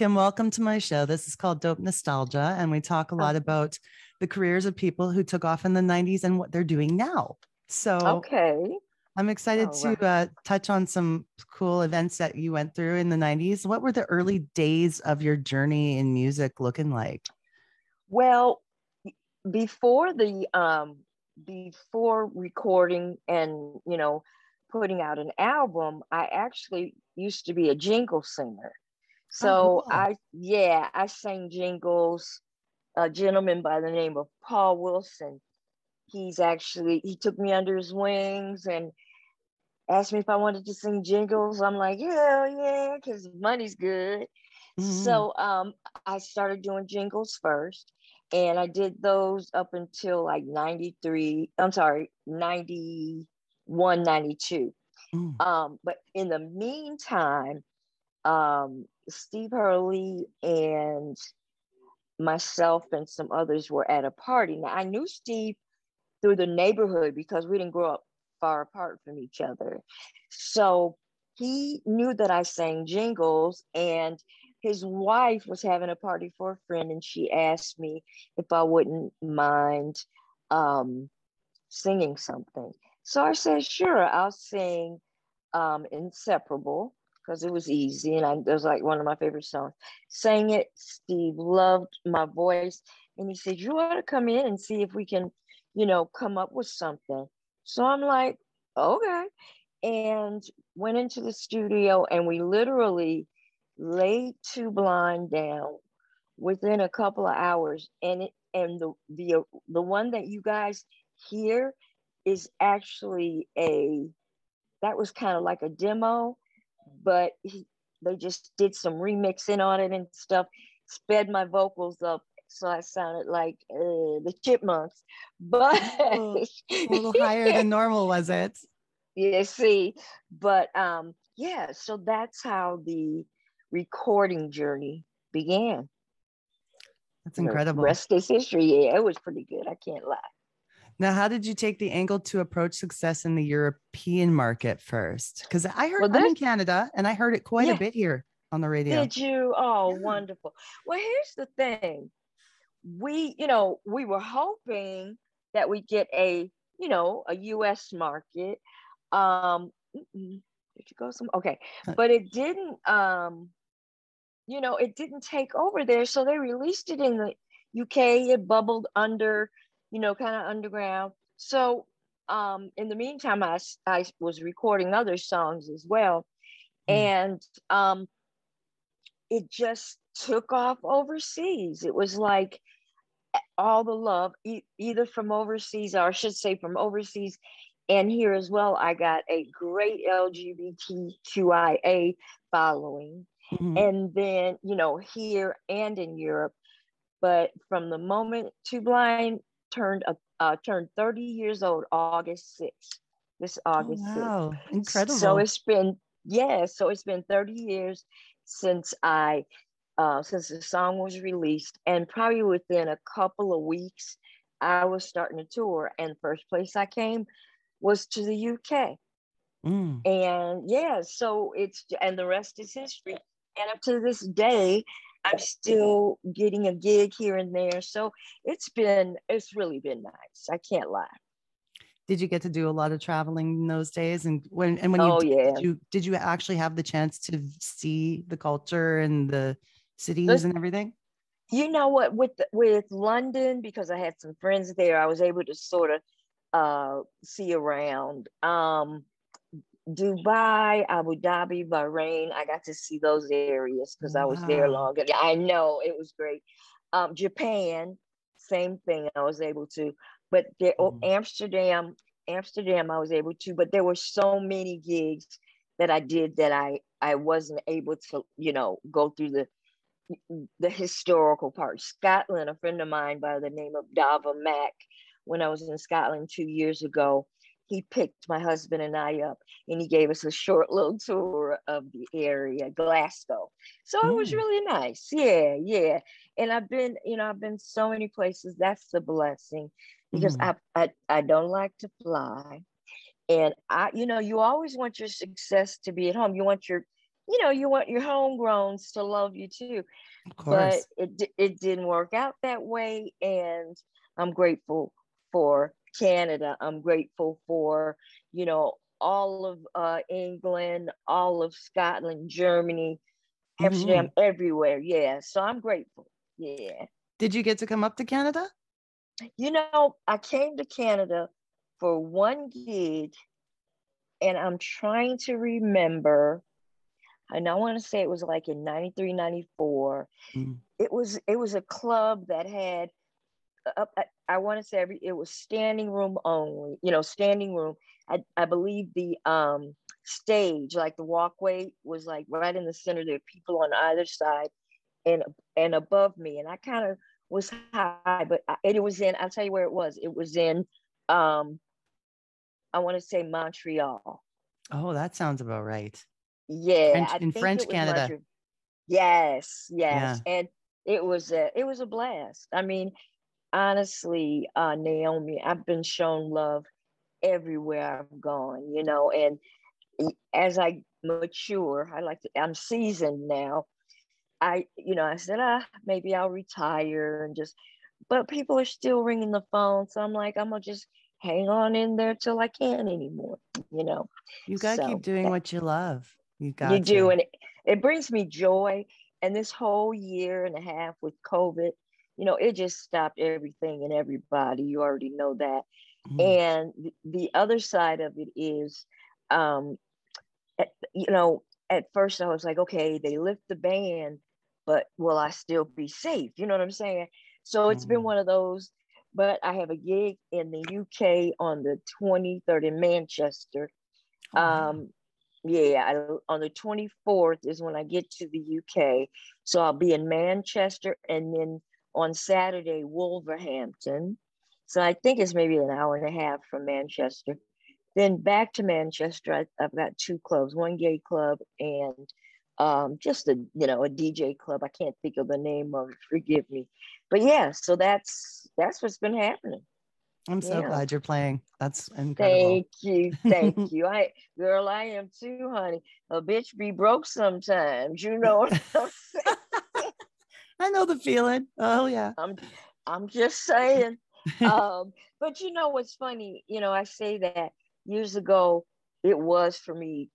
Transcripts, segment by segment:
Kym, welcome to my show. This is called Dope Nostalgia, and we talk a lot about the careers of people who took off in the 90s and what they're doing now. So Okay. I'm excited All to right. touch on some cool events that you went through in the 90s. What were the early days of your journey in music looking like? Well, before the before recording and putting out an album, I actually used to be a jingle singer. Oh, So cool. I sang jingles. A gentleman by the name of Paul Wilson. He took me under his wings and asked me if I wanted to sing jingles. I'm like, yeah, because money's good. Mhm. So I started doing jingles first, and I did those up until like 93. I'm sorry, 91, 92. Mm. But in the meantime, Steve Hurley and myself and some others were at a party. Now I knew Steve through the neighborhood because we didn't grow up far apart from each other. So he knew that I sang jingles, and his wife was having a party for a friend, and she asked me if I wouldn't mind um, singing something. So I said, sure, I'll sing Inseparable because it was easy and it was like one of my favorite songs. Sang it. Steve loved my voice, and he said, you ought to come in and see if we can, come up with something. So I'm like, okay. And went into the studio, and we literally laid Two Blind down within a couple of hours. And the one that you guys hear is actually that was kind of like a demo, but they just did some remixing on it and stuff, sped my vocals up so I sounded like the Chipmunks. But Oh, a little higher than normal, was it? yeah, see, but yeah, so that's how the recording journey began. That's And the incredible. rest is history. Yeah, it was pretty good. I can't lie. Now, how did you take the angle to approach success in the European market first? Because Well, I'm in this, Canada and I heard it quite a yeah, bit here on the radio. did you? Oh, Yeah. wonderful. Well, here's the thing. We were hoping that we get a US market. Did you go some? Okay, but it didn't. It didn't take over there, so they released it in the UK. It bubbled under, kind of underground. So, in the meantime, I was recording other songs as well, Mm. and it just took off overseas. It was like all the love, either from overseas, or I should say from overseas and here as well. I got a great LGBTQIA following. Mhm. And then, here and in Europe. But from the moment Two Blind turned 30 years old, August 6th, this Oh, August 6th. wow. So Incredible. it's been, yeah, so it's been 30 years since since the song was released, and probably within a couple of weeks, I was starting a tour, and the first place I came was to the UK. Mm. And yeah, and the rest is history. And up to this day, I'm still getting a gig here and there. So it's really been nice. I can't lie. Did you get to do a lot of traveling in those days? And when you Oh did yeah. you actually have the chance to see the culture and the cities But and everything? you know what, with London, because I had some friends there, I was able to sort of see around. Dubai, Abu Dhabi, Bahrain. I got to see those areas because I was there Wow. longer. Yeah, I know it was great. Japan, same thing. I was able to, but Mhm. Amsterdam, I was able to. But there were so many gigs that I did that I wasn't able to, go through the historical part. Scotland, a friend of mine by the name of Dava Mack, when I was in Scotland 2 years ago, he picked my husband and I up, and he gave us a short little tour of the area, Glasgow. So it was Mm. really nice. Yeah, yeah. And I've been so many places. That's the blessing because Mhm. I don't like to fly. And you always want your success to be at home. You want you want your homegrowns to love you too. Of But course. it didn't work out that way, and I'm grateful for Canada. I'm grateful for, all of England, all of Scotland, Germany, Amsterdam, Mhm. everywhere. Yeah, so I'm grateful. Yeah. Did you get to come up to Canada? I came to Canada for one gig, and I'm trying to remember, and I want to say it was like in 93, 94. Mm. It was a club that had, I want to say it was standing room only, standing room. I believe the stage, like the walkway, was like right in the center. There were people on either side, and above me, and I kind of was high, but it was in. I'll tell you where it was. It was in, um, I want to say Montreal. Oh, that sounds about right. Yeah, French I in think French it was Canada. Montreal. Yes, yes, Yeah. and it was a blast. I mean, honestly, Naomi, I've been shown love everywhere I've gone, and as I mature, I'm seasoned now. I said, maybe I'll retire and just, but people are still ringing the phone. So I'm like, I'm gonna just hang on in there till I can't anymore, you know. You got to keep So doing what you love. You you got do, to. and it brings me joy. And this whole year and a half with COVID, it just stopped everything and everybody. You already know that. Mm. And the other side of it is, um, at first I was like, okay, they lift the ban, but will I still be safe? You know what I'm saying? So it's been Mm. one of those. But I have a gig in the UK on the 23rd in Manchester. Oh, wow. Um, yeah, on the 24th is when I get to the UK. So I'll be in Manchester, and then on Saturday, Wolverhampton. So I think it's maybe an hour and a half from Manchester. Then back to Manchester, I've got two clubs, one gay club and just a DJ club. I can't think of the name of it. Forgive me, but yeah. So that's what's been happening. I'm so Yeah. glad you're playing. That's incredible. Thank you, thank you. I am too, honey. A bitch be broke sometimes. You know what I'm saying? I know the feeling. Oh, yeah. I'm I'm just saying. But what's funny? I say that years ago it was for me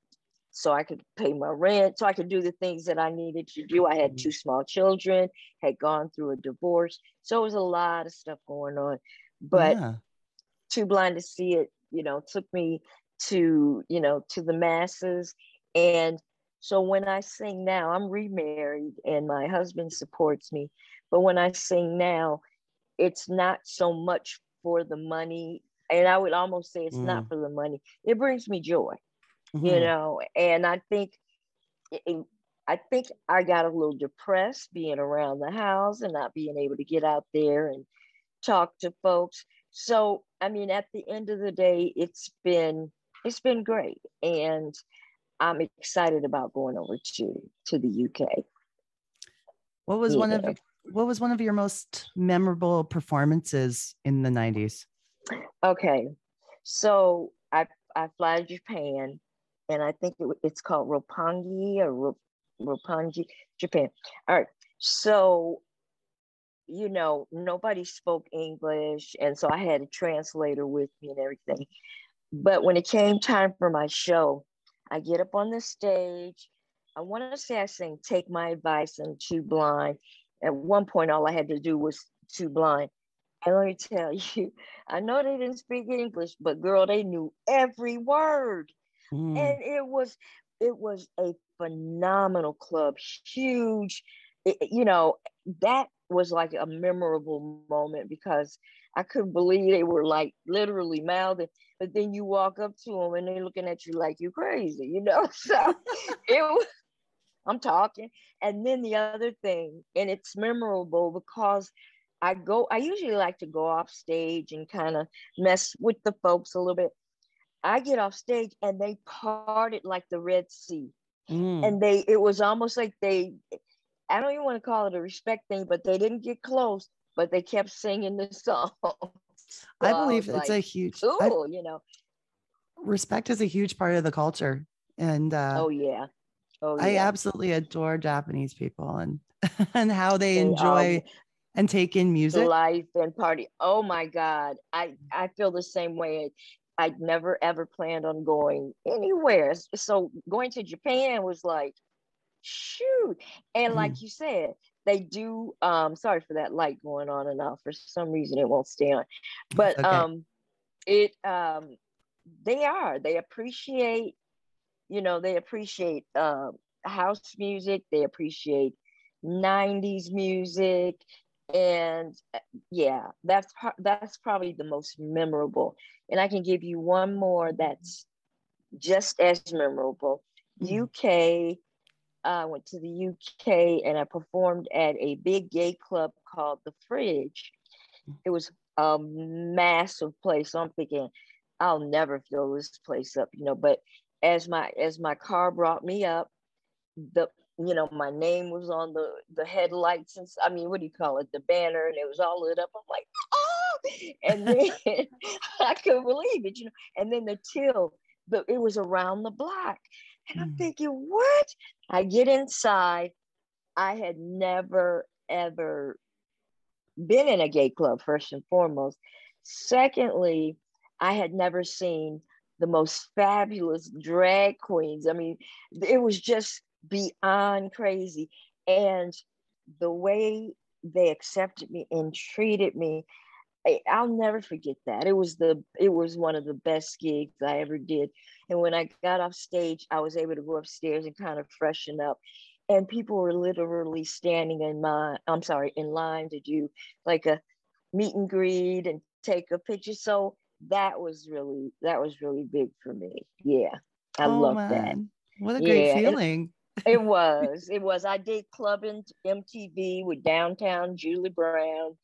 so I could pay my rent, so I could do the things that I needed to do. I had two small children, had gone through a divorce, so it was a lot of stuff going on. But Yeah. Too Blind to See It, took me to the masses. And so when I sing now, I'm remarried and my husband supports me. But when I sing now, it's not so much for the money. And I would almost say it's not Mm. for the money. It brings me joy, Hmm. and it, I think I got a little depressed being around the house and not being able to get out there and talk to folks. So, I mean, at the end of the day, it's been great, and I'm excited about going over to the UK. What was one of Yeah. what was one of your most memorable performances in the 90s? Okay. So I fly to Japan, and I think it's called Roppongi or Roppongi, Japan. All right. So nobody spoke English, and so I had a translator with me and everything. But when it came time for my show, I get up on the stage. I want to say I sang Take My Advice and Too Blind. At one point, all I had to do was Too Blind. And let me tell you, I know they didn't speak English, but girl, they knew every word. Mm. And it was a phenomenal club, huge. That was like a memorable moment because I couldn't believe they were like literally mouthing, but then you walk up to them and they're looking at you like you crazy. So I'm talking. And then the other thing, and it's memorable because I usually like to go off stage and kind of mess with the folks a little bit. I get off stage and they parted like the Red Sea. Mm. And it was almost like I don't even want to call it a respect thing, but they didn't get close, but they kept singing the song. So I I believe was it's like, a huge cool. respect is a huge part of the culture. And Oh, yeah. Oh I yeah, absolutely adore Japanese people and and how they they are enjoy and take in the music. life and party. Oh my God, I feel the same way. I'd never ever planned on going anywhere. So going to Japan was like, shoot. And like you said, they do sorry for that light going on and off. For some reason it won't stay on. It's But okay. it they appreciate, they appreciate house music, they appreciate 90s music. And yeah, that's probably the most memorable. And I can give you one more that's just as memorable. Mm. UK. I went to the UK and I performed at a big gay club called The Fridge. It was a massive place. So I'm thinking, I'll never fill this place up, but as my car brought me up, the my name was on the headlights, and I mean, what do you call it, the banner, and it was all lit up. I'm like, oh, and then I couldn't believe it, and then the till, it was around the block, and I'm Mm. thinking, what? I get inside. I had never ever been in a gay club, first and foremost. Secondly, I had never seen the most fabulous drag queens. I mean, it was just beyond crazy. And the way they accepted me and treated me, I'll never forget that. It was one of the best gigs I ever did. And when I got off stage, I was able to go upstairs and kind of freshen up. And people were literally standing in line to do like a meet and greet and take a picture. So that was really big for me. Yeah. I Oh love that. man, what a great Yeah. And feeling. it was. I did Club in MTV with Downtown Julie Brown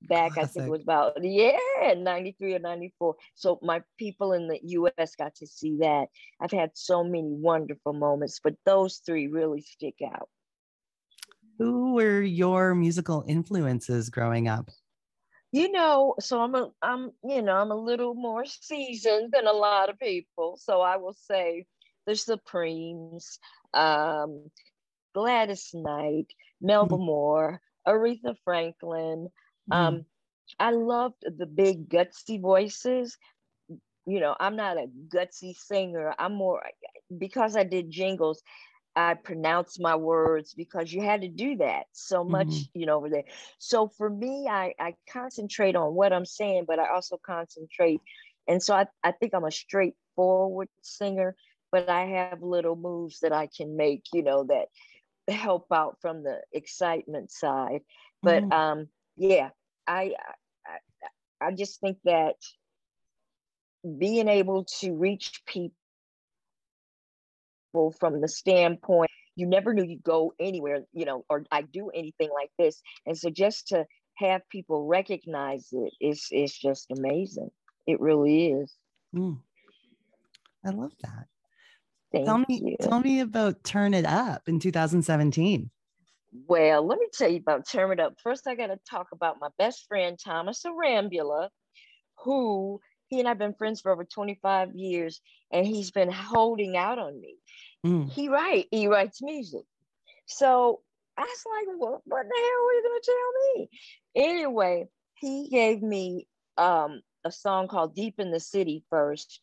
back, I think it Classic. was about, yeah, 93 or 94. So my people in the US got to see that. I've had so many wonderful moments, but those three really stick out. Who were your musical influences growing up? So I'm a little more seasoned than a lot of people. So I will say the Supremes, um, Gladys Knight, Melba Mm. Moore, Aretha Franklin. Mm. Um, I loved the big gutsy voices. I'm not a gutsy singer. I'm more, because I did jingles, I pronounce my words because you had to do that so Mm. much, over there. So for me, I concentrate on what I'm saying, but I also concentrate. And so I think I'm a straightforward singer, but I have little moves that I can make, that help out from the excitement side. But Mm. yeah, I, I I just think that being able to reach people from the standpoint you never knew you'd go anywhere, or I do anything like this. And so just to have people recognize it is just amazing. It really is. Mm. I love that. Tell Thank me, you. tell me about Turn It Up in 2017. Well, let me tell you about Turn It Up. First, I got to talk about my best friend, Thomas Arambula, who he and I've been friends for over 25 years, and he's been holding out on me. Mm. He writes music. So I was like, well, what the hell are you going to tell me? Anyway, he gave me a song called Deep in the City first.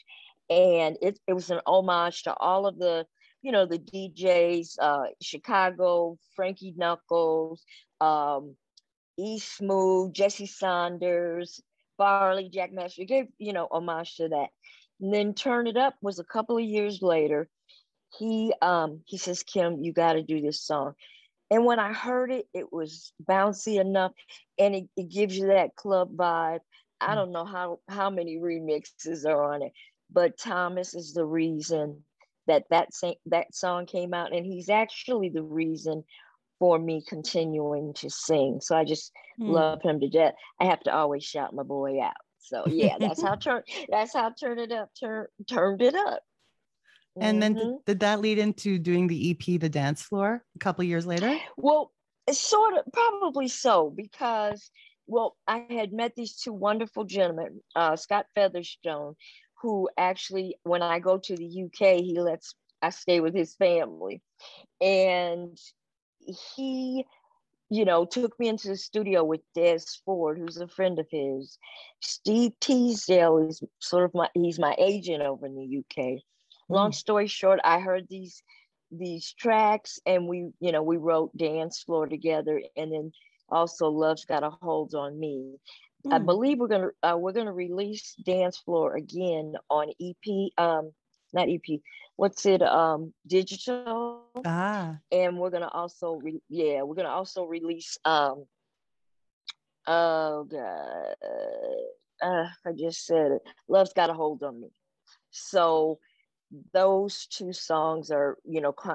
And it was an homage to all of the DJs, Chicago, Frankie Knuckles, E Smooth, Jesse Saunders, Farley, Jack Master. He gave, homage to that. And then Turn It Up was a couple of years later. He says, Kym, you got to do this song. And when I heard it, it was bouncy enough, and it gives you that club vibe. I Mm. don't know how many remixes are on it, but Thomas is the reason that song came out, and he's actually the reason for me continuing to sing. So I just Mm. love him to death. I have to always shout my boy out. So yeah, that's how turn it up turned it up. And then Mm-hmm. did that lead into doing the EP, The Dance Floor, a couple years later? Well, it's sort of probably so because, well, I had met these two wonderful gentlemen, Scott Featherstone, who actually, when I go to the UK, he lets I stay with his family. And he, took me into the studio with Des Ford, who's a friend of his. Steve Teasdale is he's my agent over in the UK. Long story short, I heard these tracks, and we wrote Dance Floor together, and then also Love's Got a Hold on Me. I believe we're gonna release Dance Floor again on EP, not EP, what's it, digital. And we're gonna also release oh god, I just said it, Love's Got a Hold on Me. So those two songs are,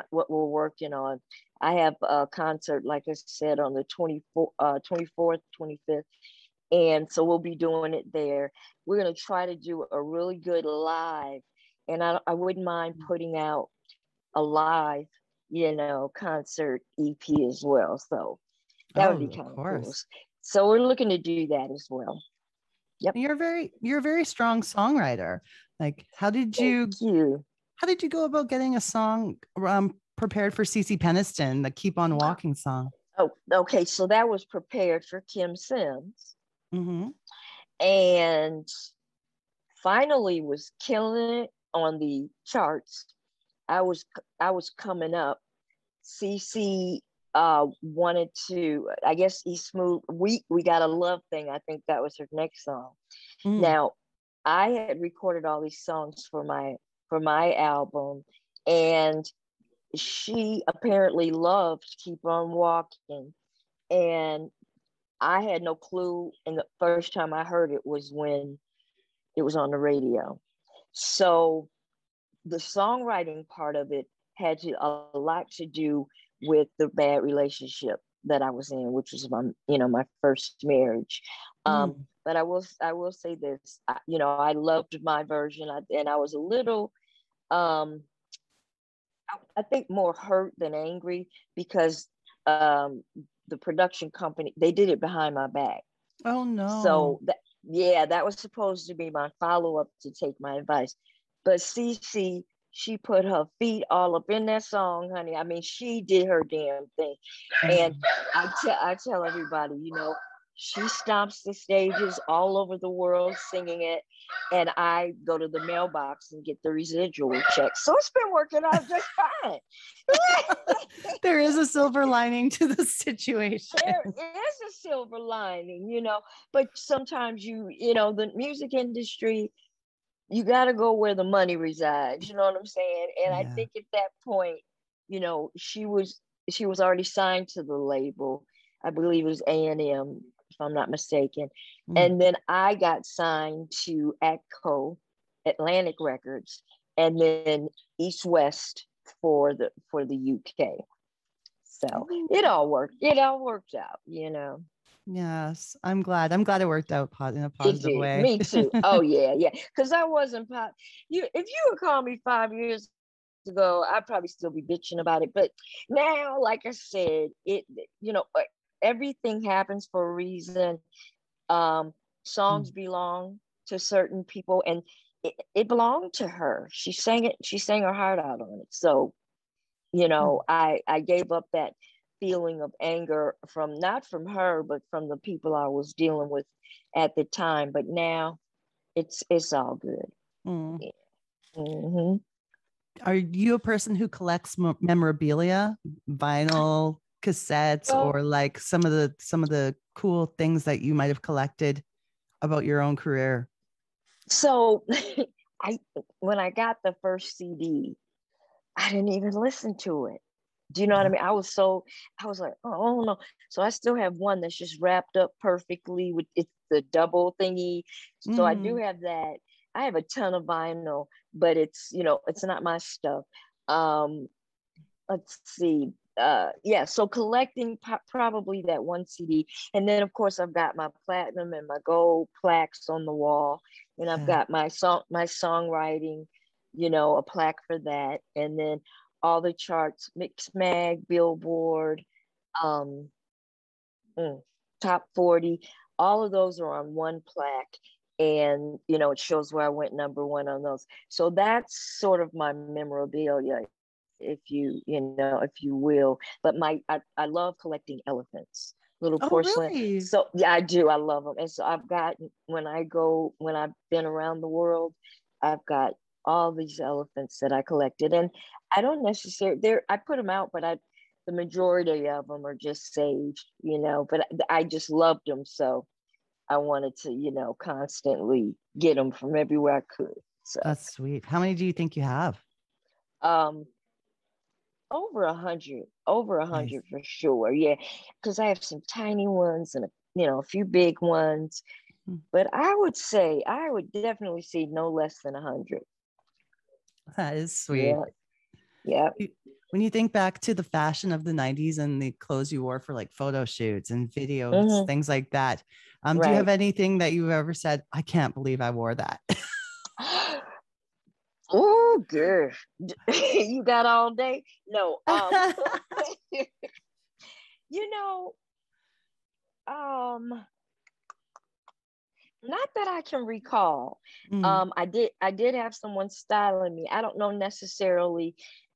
what we're working on. I have a concert, like I said, on the 24th, 25th. And so we'll be doing it there. We're going to try to do a really good live. And I wouldn't mind putting out a live, concert EP as well. So that would be kind of cool. So we're looking to do that as well. Yep. You're a very strong songwriter. Like, how did you go about getting a song prepared for CeCe Peniston, the Keep on Walking song? Oh, okay. So that was prepared for Kym Sims. And finally was killing it on the charts. I was coming up. CeCe wanted to, I guess, we Got a Love Thing. I think that was her next song. Now, I had recorded all these songs for my album, and she apparently loved Keep on Walking, and I had no clue. And the first time I heard it was when it was on the radio. So the songwriting part of it had a lot to do with the bad relationship that I was in, which was my first marriage. But I will say this, I loved my version, and I was a little, I think, more hurt than angry, because the production company, they did it behind my back. Oh no. So that was supposed to be my follow-up to Take My Advice. But CeCe, she put her feet all up in that song, honey. I mean, she did her damn thing. And I tell everybody, she stomps the stages all over the world singing it, and I go to the mailbox and get the residual check. So it's been working out just fine. There is a silver lining to the situation. There is a silver lining, but sometimes the music industry, you got to go where the money resides. You know what I'm saying? And I think at that point, she was already signed to the label. I believe it was A&M, if I'm not mistaken. And then I got signed to ATCO, Atlantic Records, and then East West for the UK. So it all worked out, Yes, I'm glad it worked out in a positive way. Me too. Oh yeah, because I wasn't if you would call me 5 years ago, I'd probably still be bitching about it. But now, like I said, everything happens for a reason. Songs belong to certain people, and it belonged to her. She sang her heart out on it. So, I gave up that feeling of anger not from her, but from the people I was dealing with at the time. But now it's all good. Are you a person who collects memorabilia, vinyl, cassettes, or like some of the cool things that you might have collected about your own career? So when I got the first CD, I didn't even listen to it. Do you know what I mean? I was like, oh no. So I still have one that's just wrapped up perfectly with the double thingy. So I do have that. I have a ton of vinyl, but it's not my stuff. Let's see. So collecting probably that one CD. And then of course I've got my platinum and my gold plaques on the wall. And I've got my songwriting, a plaque for that. And then all the charts, Mix Mag, Billboard, Top 40, all of those are on one plaque. And, it shows where I went #1 on those. So that's sort of my memorabilia if you will. But I love collecting elephants, little Oh, porcelain. really? So yeah, I do. I love them. And so when I've been around the world, I've got all these elephants that I collected. And I don't necessarily, I put them out, but the majority of them are just saved, but I just loved them. So I wanted to, constantly get them from everywhere I could. So That's sweet. How many do you think you have? um over 100, over a Nice. hundred for sure. Yeah. Because I have some tiny ones and a few big ones. But I would definitely see no less than 100. That is sweet. Yeah. Yeah. When you think back to the fashion of the 90s and the clothes you wore for like photo shoots and videos, Mm-hmm. things like that, do you have Right. anything that you've ever said, I can't believe I wore that? Oh, girl. You got all day? No. You know, um, not that I can recall. Mm, I did have someone styling me. I don't know necessarily.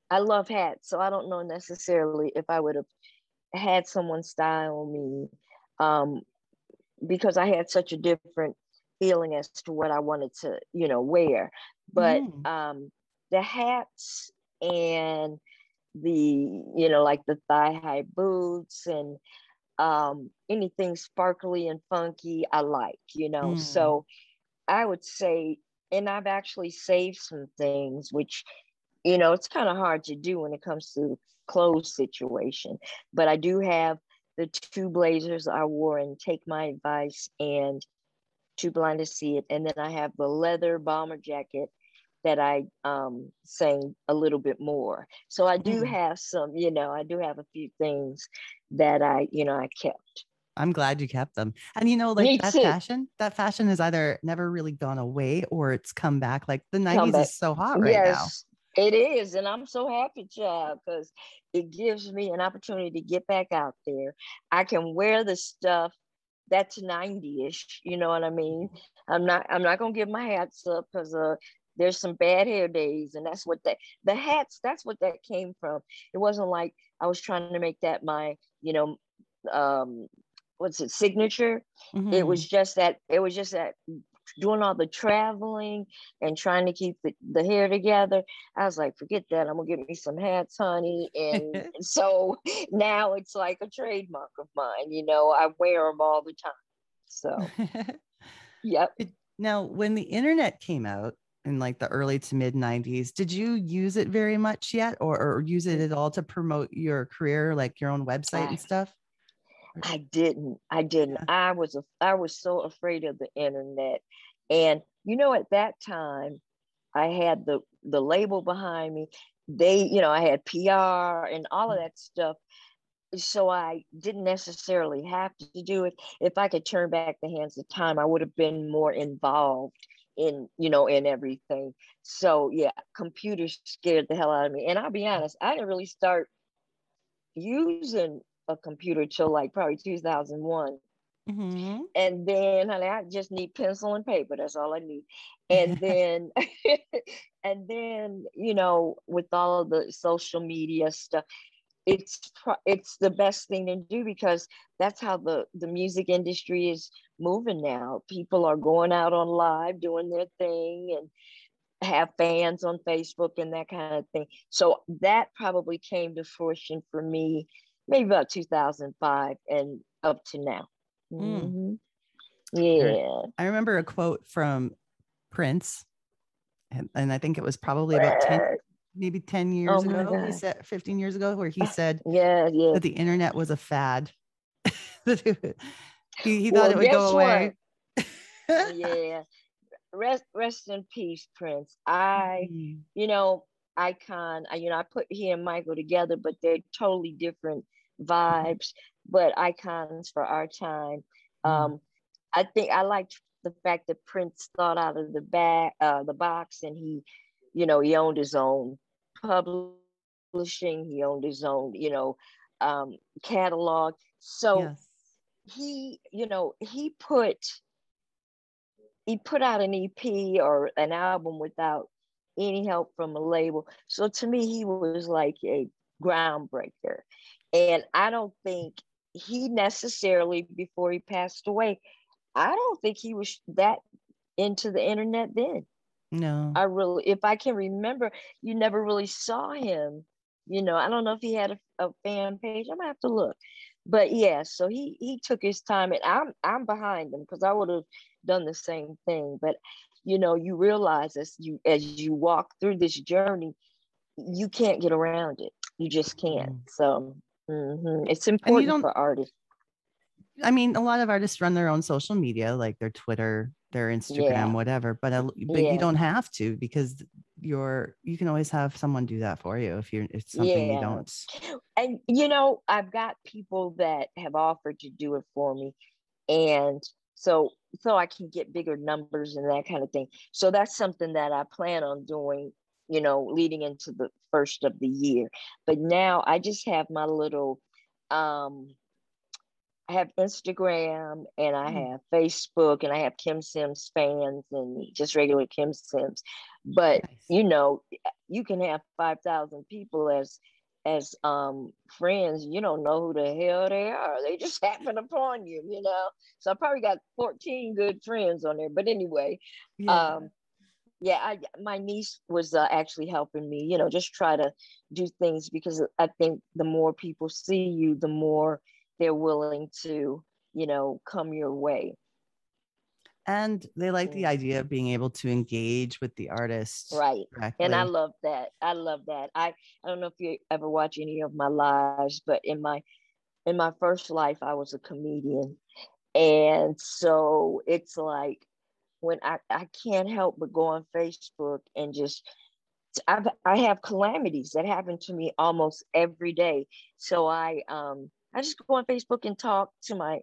I love hats, so I don't know necessarily if I would have had someone style me, um, because I had such a different feeling as to what I wanted to, wear. But mm, the hats and like the thigh high boots and anything sparkly and funky, I like, mm. So I would say, and I've actually saved some things, which, it's kind of hard to do when it comes to clothes situation. But I do have the two blazers I wore in Take My Advice and Too Blind to See It. And then I have the leather bomber jacket that I sang a little bit more. So I do Mm. have some, I do have a few things that I kept. I'm glad you kept them. And like Me too. that fashion has either never really gone away or it's come back. Like the Come 90s back. is so hot right now. Yes, it is. And I'm so happy, child, because it gives me an opportunity to get back out there. I can wear the stuff that's 90-ish, you know what I mean? I'm not gonna give my hats up because there's some bad hair days, and that's what the hats, that's what that came from. It wasn't like I was trying to make that my, um what's it, signature. Mm-hmm. It was just that doing all the traveling and trying to keep the hair together. I was like, forget that. I'm gonna get me some hats, honey. And so now it's like a trademark of mine. I wear them all the time. So, yep. Now, when the internet came out in like the early to mid 90s, did you use it very much yet or use it at all to promote your career, like your own website and I, stuff? I didn't. I didn't. Yeah. I was so afraid of the internet. And at that time, I had the label behind me. I had PR and all of that stuff. So I didn't necessarily have to do it. If I could turn back the hands of time, I would have been more involved in everything. So yeah, computers scared the hell out of me. And I'll be honest, I didn't really start using a computer till like probably 2001. Mm-hmm. And then, honey, I just need pencil and paper. That's all I need. And then, and then, with all of the social media stuff, it's the best thing to do because that's how the music industry is moving now. People are going out on live, doing their thing, and have fans on Facebook and that kind of thing. So that probably came to fruition for me maybe about 2005 and up to now. Mm. Mm-hmm. Yeah. I remember a quote from Prince, and I think it was probably about 10, maybe 10 Oh years my ago. He God. said 15 years ago, where he said Yeah, yeah. that the internet was a fad. he thought Well, it would guess go what? away. Yeah. Rest in peace, Prince. I, Mm, you know, icon. I put he and Michael together, but they're totally different vibes, but icons for our time. mm, Um, I think I liked the fact that Prince thought out of the box, and he owned his own publishing. He owned his own, catalog. So yes. he put out an EP or an album without any help from a label. So to me, he was like a groundbreaker. And I don't think he necessarily, before he passed away, I don't think he was that into the internet then. No. I really, if I can remember, you never really saw him. I don't know if he had a fan page. I'm gonna have to look. But yeah, so he took his time, and I'm behind him because I would have done the same thing. But you realize as you walk through this journey, you can't get around it. You just can't. So it's And you important don't, for artists. I mean, a lot of artists run their own social media, like their Twitter, their Instagram, Yeah, whatever. But you yeah, don't have to, because you can always have someone do that for you if it's something you yeah. don't. And I've got people that have offered to do it for me, and so I can get bigger numbers and that kind of thing. So that's something that I plan on doing, leading into the first of the year. But now I just have my little I have Instagram and I have Facebook and I have Kym Sims fans and just regular Kym Sims. But Nice. you can have 5,000 people as friends. You don't know who the hell they are. They just happen upon you. So I probably got 14 good friends on there. But anyway, Yeah. yeah, my niece was actually helping me, just try to do things, because I think the more people see you, the more they're willing to, come your way. And they like the Mhm. idea of being able to engage with the artist Right. And I directly. love that. I love that. I don't know if you ever watch any of my lives, but in my first life, I was a comedian. And so it's like when I can't help but go on Facebook and just I have calamities that happen to me almost every day. So I just go on Facebook and talk to my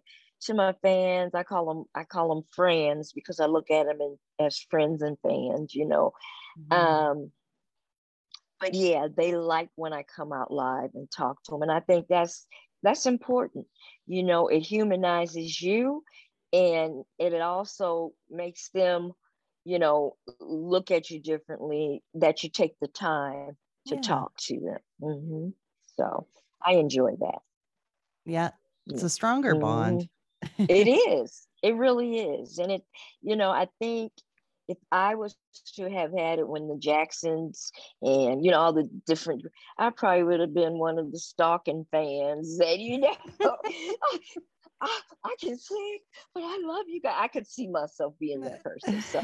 fans. I call them friends because I look at them as friends and fans. Mhm. Um, but yeah, they like when I come out live and talk to them, and I think that's important. It humanizes you, and it also makes them, look at you differently. That you take the time to Yeah. talk to them. So I enjoy that. Yeah. It's a stronger bond. Mhm. It is. It really is. And I think if I was to have had it when the Jacksons and, all the different, I probably would have been one of the stalking fans that, I can sing, but I love you guys. I could see myself being that person. So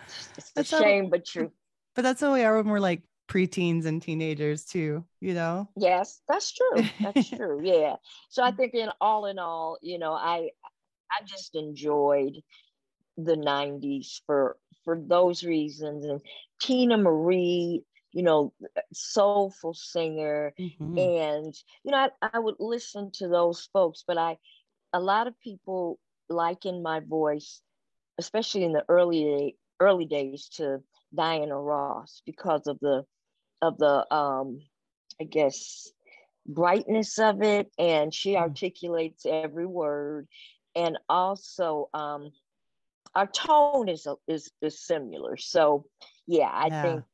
it's a That's how, shame, but true. but that's how we are when we're like preteens and teenagers too. Yes, that's true. That's true. Yeah. So I think in all, I just enjoyed the 90s for those reasons. And Tina Marie, soulful singer. Mhm. And I would listen to those folks, but a lot of people liken my voice, especially in the early days, to Diana Ross because of the I guess brightness of it, and she articulates every word. And also our tone is similar. So yeah, I Yeah. think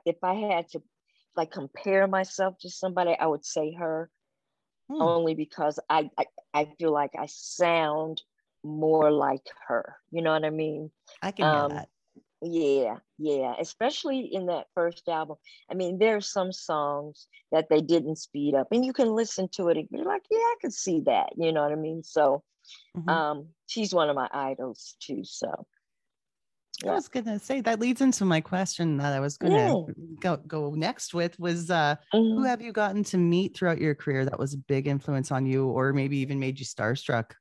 if I had to like compare myself to somebody, I would say her, Hmm. only because I feel like I sound more like her. You know what I mean? I can hear Um, that. yeah, yeah, especially in that first album. I mean, there's some songs that they didn't speed up, and you can listen to it and you're like, yeah, I could see that. You know what I mean? So Mhm. she's one of my idols too. So I yeah. was gonna say that leads into my question that I was gonna Yeah. go next with was who Mhm. have you gotten to meet throughout your career that was a big influence on you, or maybe even made you starstruck?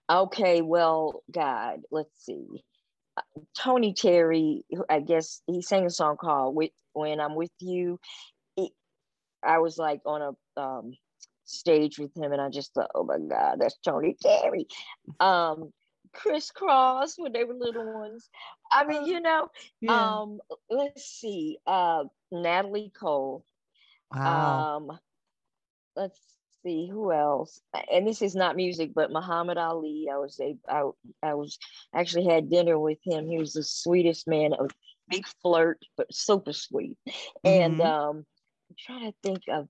Okay, well, God, let's see. Tony Terry, I guess he sang a song called "When I'm With You." He, I was like on a stage with him, and I just thought, oh my God, that's Tony Terry. Um, Crisscross when they were little ones. I mean, Yeah. um, let's see. Natalie Cole. Wow. Um, let's see who else. And this is not music, but Muhammad Ali. I was actually had dinner with him. He was the sweetest man. big flirt, but super sweet. And Mm-hmm. I'm trying to think of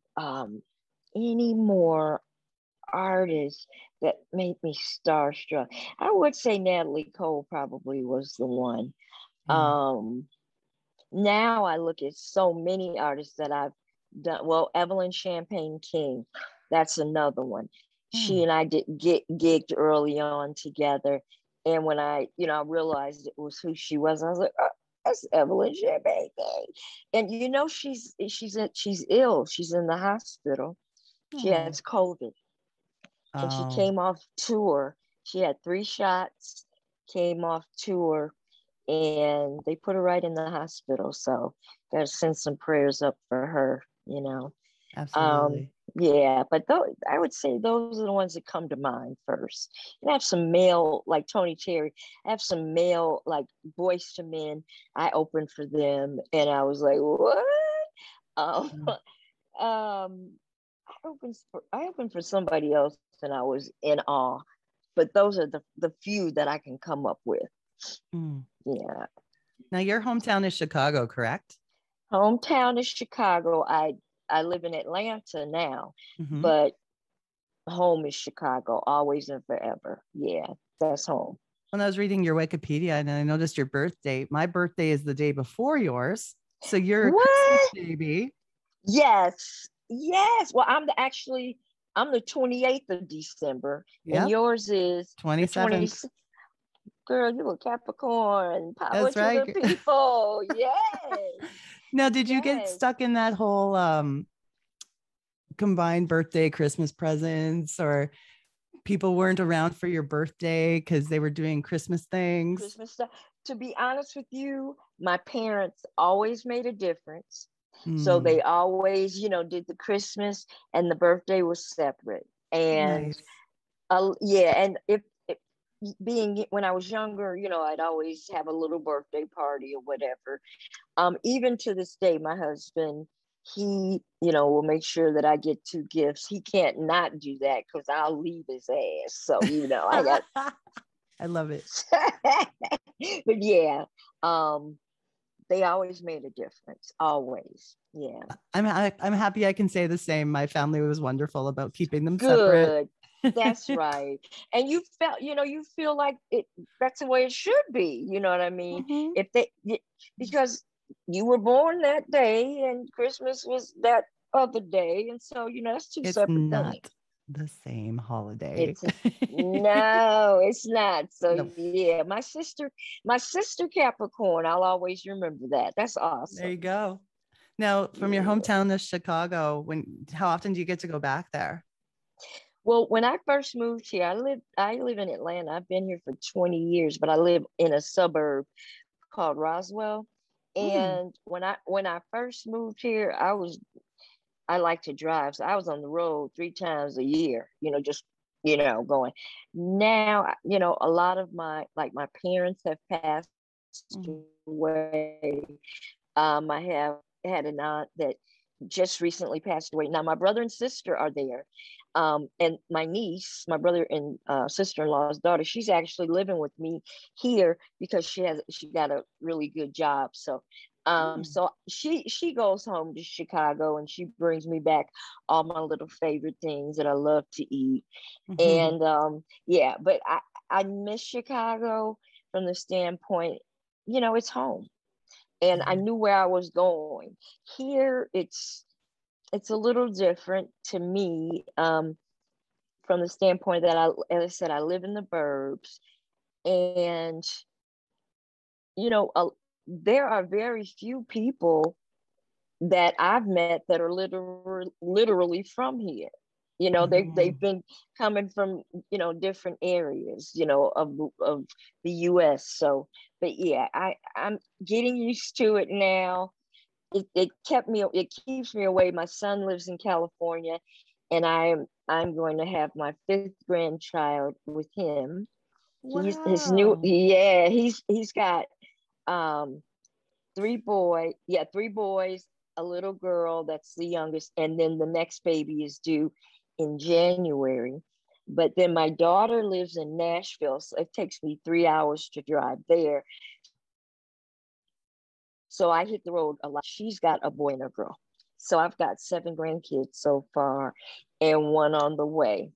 any more artists that made me starstruck. I would say Natalie Cole probably was the one. Mm. Um, Now I look at so many artists that I've done. Well, Evelyn Champagne King, that's another one. She Mm. and I did get gigged early on together. And when I realized it was who she was, I was like, oh, that's Evelyn Champagne King. And she's ill. She's in the hospital. She Oh. has COVID, and she Oh, came off tour. She had 3 shots, came off tour, and they put her right in the hospital. So gotta send some prayers up for her. Um, absolutely. yeah, but I would say those are the ones that come to mind first. And I have some male, like Tony Cherry. I have some male, like Boys to Men. I opened for them, and I was like, what? Um, Mm. um, I opened for somebody else, and I was in awe. But those are the few that I can come up with. Mm. Yeah. Now, your hometown is Chicago, correct? Hometown is Chicago. I live in Atlanta now, Mm-hmm. but home is Chicago, always and forever. Yeah, that's home. When I was reading your Wikipedia and I noticed your birth date, my birthday is the day before yours. So you're a Christmas What? baby. Yes, yes. Well, I'm the 28th of December, and Yep. yours is the 27th. 26th. Girl, you a Capricorn. Power That's to right. the people. Yes, Now, did you get yes. stuck in that whole combined birthday Christmas presents, or people weren't around for your birthday because they were doing Christmas things? Christmas stuff. To be honest with you, my parents always made a difference. So they Mm, always, did the Christmas and the birthday was separate. And nice. yeah, and if being when I was younger, I'd always have a little birthday party or whatever. Even to this day, my husband, he, will make sure that I get 2 gifts. He can't not do that because I'll leave his ass. So, I got I love it. but yeah, um, they always made a difference. Always. Yeah. I'm happy I can say the same. My family was wonderful about keeping them separate. Good. That's right. And you feel like that's the way it should be. You know what I mean? Mhm. If they because you were born that day and Christmas was that other day. And so, that's two It's separate things. not the same holiday. It's no, it's not. So No, yeah, my sister Capricorn, I'll always remember that. That's there awesome. you go. Now, from your Yeah. hometown to Chicago, how often do you get to go back there? Well, when I first moved here, I live in Atlanta. I've been here for 20 years, but I live in a suburb called Roswell. Mm, And when I first moved here, I like to drive. So I was on the road 3 times a year, just going. Now, a lot of my parents have passed mm, away. I have had an aunt that just recently passed away. Now, my brother and sister are there. And my niece, my brother and sister-in-law's daughter, she's actually living with me here because she got a really good job. So mm, so she goes home to Chicago and she brings me back all my little favorite things that I love to eat. mhm, And yeah, but I miss Chicago from the standpoint, it's home and I yeah. knew where I was going. Here, it's a little different to me from the standpoint that as I said, I live in the burbs, and you know, uh, there are very few people that I've met that are literally from here. They've Mhm. been coming from different areas of the U.S. So, but yeah, I'm getting used to it now. It keeps me away. My son lives in California, and I'm going to have my fifth grandchild with him. He's his new Wow. yeah, he's got um 3 boys, a little girl that's the youngest, and then the next baby is due in January. But then my daughter lives in Nashville, so it takes me 3 hours to drive there. So I hit the road a lot. She's got a boy and a girl. So I've got 7 grandkids so far and 1 on the way.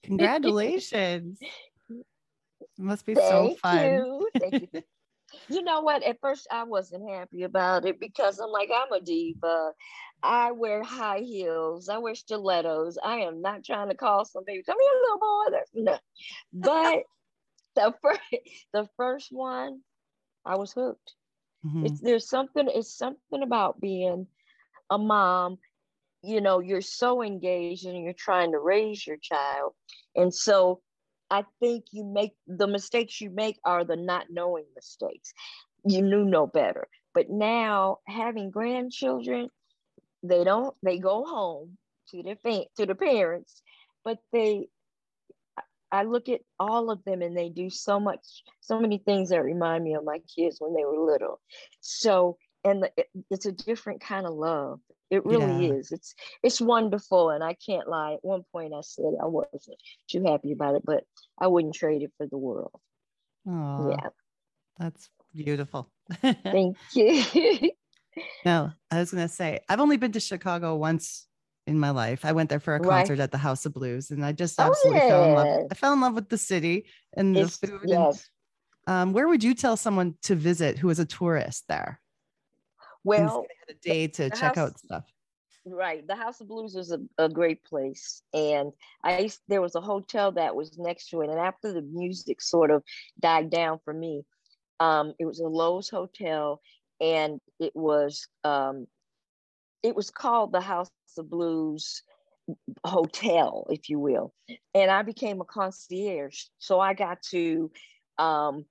Congratulations. It must be so Thank fun. you. Thank you. You know what? At first, I wasn't happy about it because I'm like, I'm a diva. I wear high heels. I wear stilettos. I am not trying to call some baby, come here, little boy. That's no. But the first one, I was hooked. Mhm. It's something about being a mom. You know, you're so engaged and you're trying to raise your child. And so I think you make the mistakes you make are the not knowing mistakes. You knew no better. But now having grandchildren, they go home to their parents, but I look at all of them and they do so many things that remind me of my kids when they were little. So, it's a different kind of love. It really Yeah. is. It's wonderful, and I can't lie. At one point, I said I wasn't too happy about it, but I wouldn't trade it for the world. Oh, Yeah, that's beautiful. thank you. No, I was going to say, I've only been to Chicago once in my life. I went there for a Right. concert at the House of Blues, and I just Oh absolutely fell in love. yeah. I fell in love with the city and the It's food. And yes. where would you tell someone to visit who is a tourist there and say Well, they had a day to the check house out stuff? right. The House of Blues is a great place. And there was a hotel that was next to it. And after the music sort of died down for me, it was a Lowe's hotel, and it was called the House of Blues Hotel, if you will. And I became a concierge. So I got to um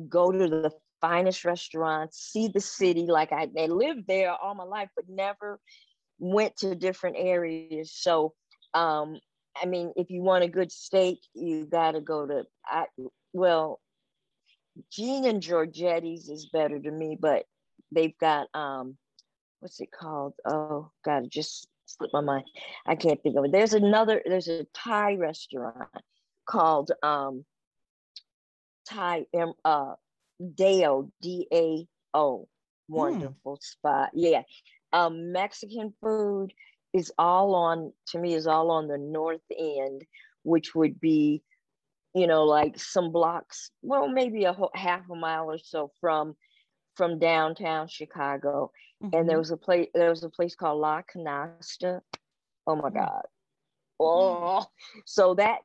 go to the finest restaurants, see the city. Like I lived there all my life, but never went to different areas. So, I mean, if you want a good steak, you got to go to, well, Gene and Giorgetti's is better to me, but they've got, what's it called? Oh, God, it just slipped my mind. I can't think of it. There's a Thai restaurant called Thai, Dao, Dao, Mm. wonderful spot. Yeah. Mexican food is all on the north end, which would be, like some blocks, well, maybe half a mile or so from downtown Chicago. And Mhm. there was a place called La Canasta. Oh my Mm. God. Oh, so that,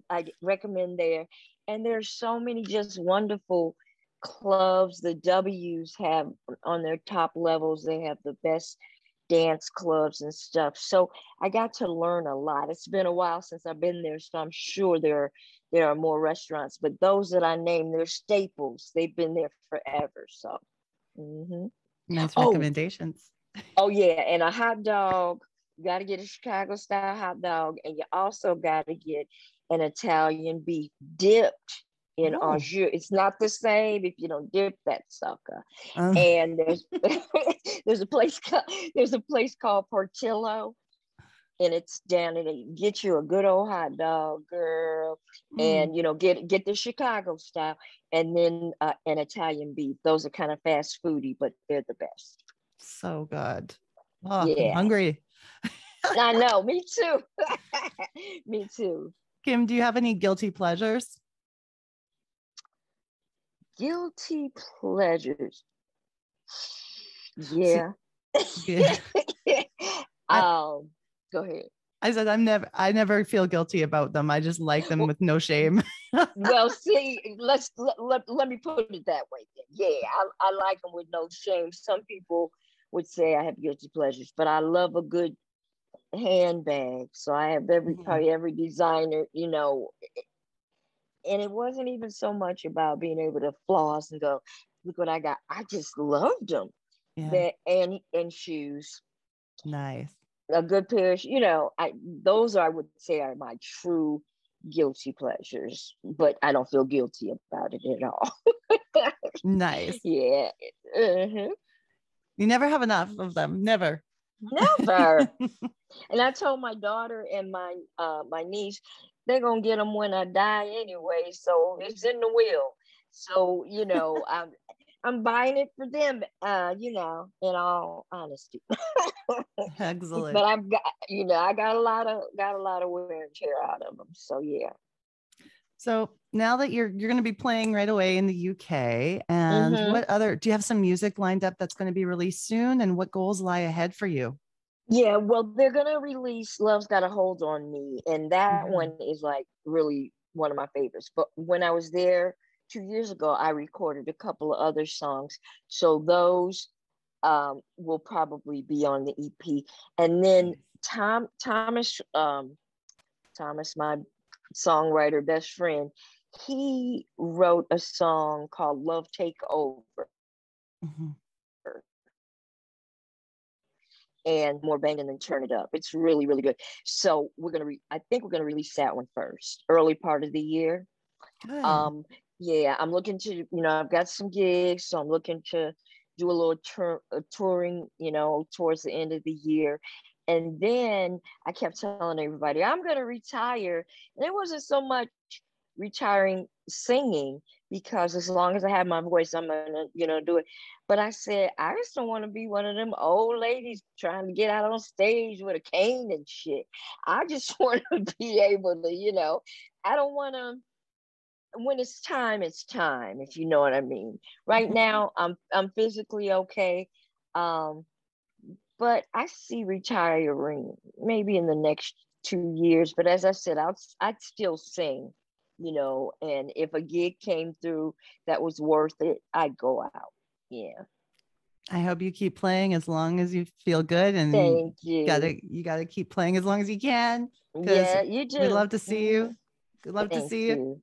I recommend there. And there's so many just wonderful clubs. The W's have on their top levels, they have the best dance clubs and stuff. So I got to learn a lot. It's been a while since I've been there, so I'm sure there are more restaurants, but those that I named, they're staples. They've been there forever. So, mhm. Nice Oh, recommendations. Oh yeah, and a hot dog. You got to get a Chicago style hot dog, and you also got to get an Italian beef dipped in au Oh. jus. It's not the same if you don't dip that sucker. Um, And there's a there's a place called Portillo, and it's down in it. Get you a good old hot dog, girl, mm, and get the Chicago style, and then an Italian beef. Those are kind of fast foody, but they're the best. so good. Oh, I'm Yeah. hungry. I know, me too. Me too. Kym, do you have any guilty pleasures? Guilty pleasures. So, Yeah. yeah. I, um, Go ahead. I said I never feel guilty about them. I just like them Well, with no shame. well, see, let me put it that way then. Yeah, I like them with no shame. Some people would say I have guilty pleasures, but I love a good handbag. So I have Mhm. probably every designer, and it wasn't even so much about being able to floss and go, look what I got. I just loved them. Yeah. That and shoes, Nice. a good pair of, those I would say are my true guilty pleasures, but I don't feel guilty about it at all. Nice. Yeah. Uh-huh. You never have enough of them. Never. Never. And I told my daughter and my niece, they're gonna get them when I die anyway. So it's in the will. So I'm buying it for them, you know, in all honesty. Excellent. But I've got, you know, I got a lot of wear and tear out of them. So yeah. So now that you're going to be playing right away in the UK, and what other, do you have some music lined up that's going to be released soon, and what goals lie ahead for you? Yeah, well, they're gonna release Love's Got a Hold on Me, and that one is like really one of my favorites. But when I was there 2 years ago, I recorded a couple of other songs. So those will probably be on the EP. And then Thomas, my songwriter best friend, he wrote a song called Love Take Over. And more banging than turn it up. It's really, really good. So I think we're gonna release that one first, early part of the year. Good. Yeah, I'm looking to, you know, I've got some gigs, so I'm looking to do a little touring, you know, towards the end of the year. And then I kept telling everybody I'm gonna retire. And it wasn't so much retiring singing, because as long as I have my voice, I'm gonna, you know, do it. But I said, I just don't want to be one of them old ladies trying to get out on stage with a cane and shit. I just want to be able to, you know, I don't want to, when it's time, if you know what I mean. Right now, I'm physically okay. But I see retiring maybe in the next 2 years. But as I said, I'd still sing, you know, and if a gig came through that was worth it, I'd go out. Yeah. I hope you keep playing as long as you feel good, and Thank you. you gotta keep playing as long as you can, because Yeah, you we'd do. love to see you. We'd love to Thank see you. you.